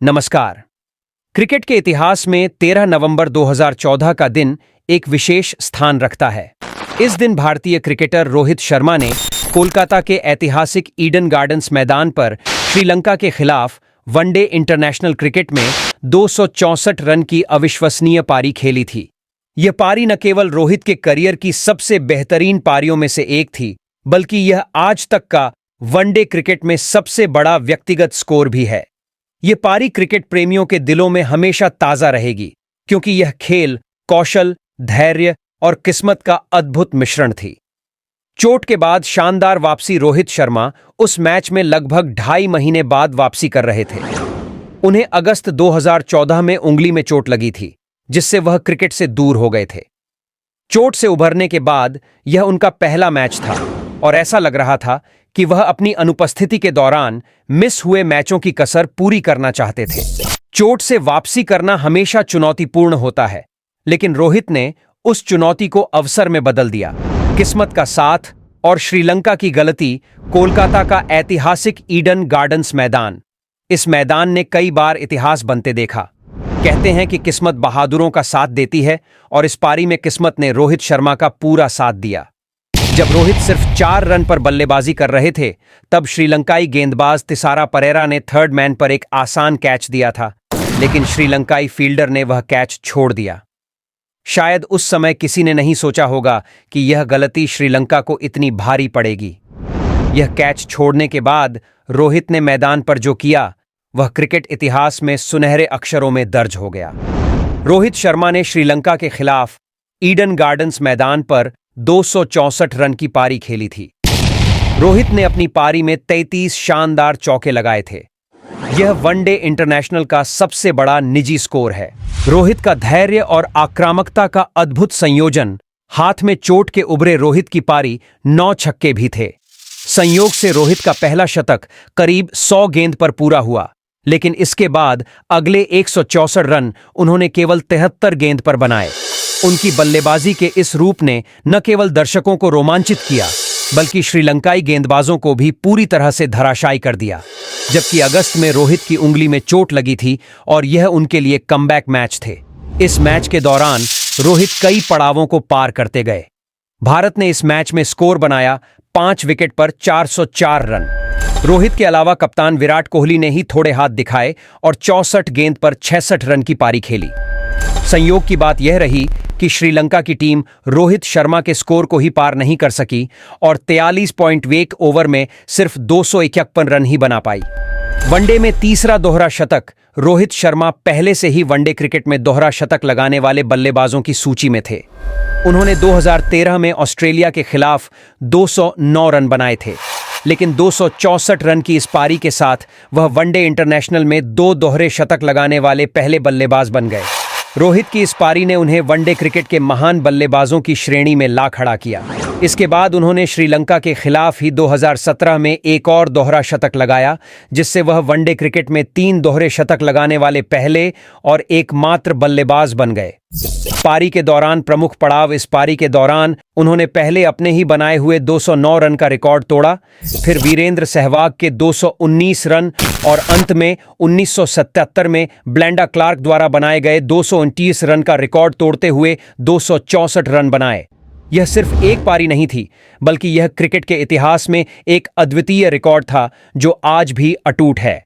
नमस्कार। क्रिकेट के इतिहास में 13 नवंबर 2014 का दिन एक विशेष स्थान रखता है। इस दिन भारतीय क्रिकेटर रोहित शर्मा ने कोलकाता के ऐतिहासिक ईडन गार्डन्स मैदान पर श्रीलंका के खिलाफ वनडे इंटरनेशनल क्रिकेट में 264 रन की अविश्वसनीय पारी खेली थी। यह पारी न केवल रोहित के करियर की सबसे बेहतरीन पारियों में से एक थी, बल्कि यह आज तक का वनडे क्रिकेट में सबसे बड़ा व्यक्तिगत स्कोर भी है। यह पारी क्रिकेट प्रेमियों के दिलों में हमेशा ताजा रहेगी, क्योंकि यह खेल, कौशल, धैर्य और किस्मत का अद्भुत मिश्रण थी। चोट के बाद शानदार वापसी रोहित शर्मा उस मैच में लगभग 2.5 महीने बाद वापसी कर रहे थे। उन्हें अगस्त 2014 में उंगली में चोट लगी थी, जिससे वह क्रिकेट से दूर हो गए थे। चोट से उभरने के बाद यह उनका पहला मैच था और ऐसा लग रहा था कि वह अपनी अनुपस्थिति के दौरान मिस हुए मैचों की कसर पूरी करना चाहते थे। चोट से वापसी करना हमेशा चुनौतीपूर्ण होता है, लेकिन रोहित ने उस चुनौती को अवसर में बदल दिया। किस्मत का साथ और श्रीलंका की गलती, कोलकाता का ऐतिहासिक ईडन गार्डन्स मैदान। इस मैदान ने कई बार इतिहास बनते देखा। कहते हैं कि किस्मत बहादुरों का साथ देती है, और इस पारी में किस्मत ने रोहित शर्मा का पूरा साथ दिया। जब रोहित सिर्फ 4 रन पर बल्लेबाजी कर रहे थे, तब श्रीलंकाई गेंदबाज तिसारा परेरा ने थर्ड मैन पर एक आसान कैच दिया था, लेकिन श्रीलंकाई फील्डर ने वह कैच छोड़ दिया। शायद उस समय किसी ने नहीं सोचा होगा कि यह गलती श्रीलंका को इतनी भारी पड़ेगी। यह कैच छोड़ने के बाद रोहित ने मैदान पर जो किया, वह क्रिकेट इतिहास में सुनहरे अक्षरों में दर्ज हो गया। रोहित शर्मा ने श्रीलंका के खिलाफ ईडन गार्डन्स मैदान पर 264 रन की पारी खेली थी। रोहित ने अपनी पारी में 33 शानदार चौके लगाए थे। यह वनडे इंटरनेशनल का सबसे बड़ा निजी स्कोर है। रोहित का धैर्य और आक्रामकता का अद्भुत संयोजन। हाथ में चोट के उभरे रोहित की पारी 9 छक्के भी थे। संयोग से रोहित का पहला शतक करीब 100 गेंद पर पूरा हुआ, लेकिन इसके बाद अगले 164 रन उन्होंने केवल 73 गेंद पर बनाए। उनकी बल्लेबाजी के इस रूप ने न केवल दर्शकों को रोमांचित किया, बल्कि श्रीलंकाई गेंदबाजों को भी पूरी तरह से धराशायी कर दिया। जबकि अगस्त में रोहित की उंगली में चोट लगी थी और यह उनके लिए कमबैक मैच थे। इस मैच के दौरान रोहित कई पड़ावों को पार करते गए। भारत ने इस मैच में स्कोर बनाया 5 विकेट पर 404 रन। रोहित के अलावा कप्तान विराट कोहली ने ही थोड़े हाथ दिखाए और 64 गेंद पर 66 रन की पारी खेली। संयोग की बात यह रही कि श्रीलंका की टीम रोहित शर्मा के स्कोर को ही पार नहीं कर सकी और 43.1 ओवर में सिर्फ 251 रन ही बना पाई। वनडे में तीसरा दोहरा शतक। रोहित शर्मा पहले से ही वनडे क्रिकेट में दोहरा शतक लगाने वाले बल्लेबाजों की सूची में थे। उन्होंने 2013 में ऑस्ट्रेलिया के खिलाफ 209 रन बनाए थे, लेकिन 264 रन की इस पारी के साथ वह वनडे इंटरनेशनल में 2 दोहरे शतक लगाने वाले पहले बल्लेबाज बन गए। रोहित की इस पारी ने उन्हें वनडे क्रिकेट के महान बल्लेबाजों की श्रेणी में ला खड़ा किया। इसके बाद उन्होंने श्रीलंका के खिलाफ ही 2017 में एक और दोहरा शतक लगाया, जिससे वह वनडे क्रिकेट में 3 दोहरे शतक लगाने वाले पहले और एकमात्र बल्लेबाज बन गए। पारी के दौरान प्रमुख पड़ाव। इस पारी के दौरान उन्होंने पहले अपने ही बनाए हुए 209 रन का रिकॉर्ड तोड़ा, फिर वीरेंद्र सहवाग के 219 रन और अंत में 1977 में ब्लेंडा क्लार्क द्वारा बनाए गए 229 रन का रिकॉर्ड तोड़ते हुए 264 रन बनाए। यह सिर्फ एक पारी नहीं थी, बल्कि यह क्रिकेट के इतिहास में एक अद्वितीय रिकॉर्ड था जो आज भी अटूट है।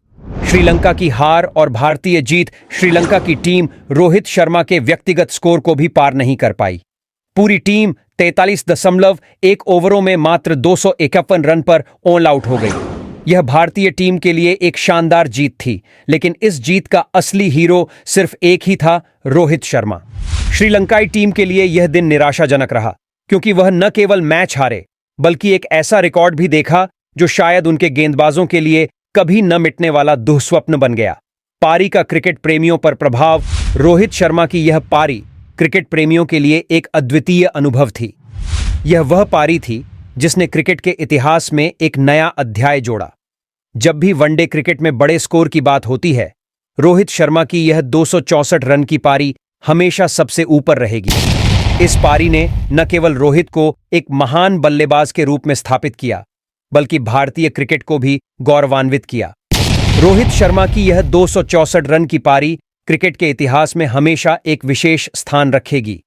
श्रीलंका की हार और भारतीय जीत। श्रीलंका की टीम रोहित शर्मा के व्यक्तिगत स्कोर को भी पार नहीं कर पाई। पूरी टीम 43.1 ओवरों में मात्र 251 रन पर ऑल आउट हो गई। यह भारतीय टीम के लिए एक शानदार जीत थी, लेकिन इस जीत का असली हीरो सिर्फ एक ही था, रोहित शर्मा। श्रीलंकाई टीम के लिए यह दिन निराशाजनक रहा, क्योंकि वह न केवल मैच हारे, बल्कि एक ऐसा रिकॉर्ड भी देखा जो शायद उनके गेंदबाजों के लिए कभी न मिटने वाला दुःस्वप्न बन गया। पारी का क्रिकेट प्रेमियों पर प्रभाव। रोहित शर्मा की यह पारी क्रिकेट प्रेमियों के लिए एक अद्वितीय अनुभव थी। यह वह पारी थी जिसने क्रिकेट के इतिहास में एक नया अध्याय जोड़ा। जब भी वनडे क्रिकेट में बड़े स्कोर की बात होती है, रोहित शर्मा की यह 264 रन की पारी हमेशा सबसे ऊपर रहेगी। इस पारी ने न केवल रोहित को एक महान बल्लेबाज के रूप में स्थापित किया, बल्कि भारतीय क्रिकेट को भी गौरवान्वित किया। रोहित शर्मा की यह 264 रन की पारी क्रिकेट के इतिहास में हमेशा एक विशेष स्थान रखेगी।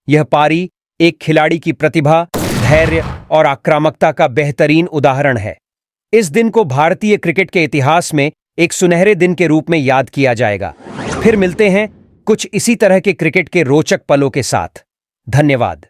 यह पारी एक खिलाड़ी की प्रतिभा, धैर्य और आक्रामकता का बेहतरीन उदाहरण है। इस दिन को भारतीय क्रिकेट के इतिहास में एक सुनहरे दिन के रूप में याद किया जाएगा। फिर मिलते हैं कुछ इसी तरह के क्रिकेट के रोचक पलों के साथ। धन्यवाद।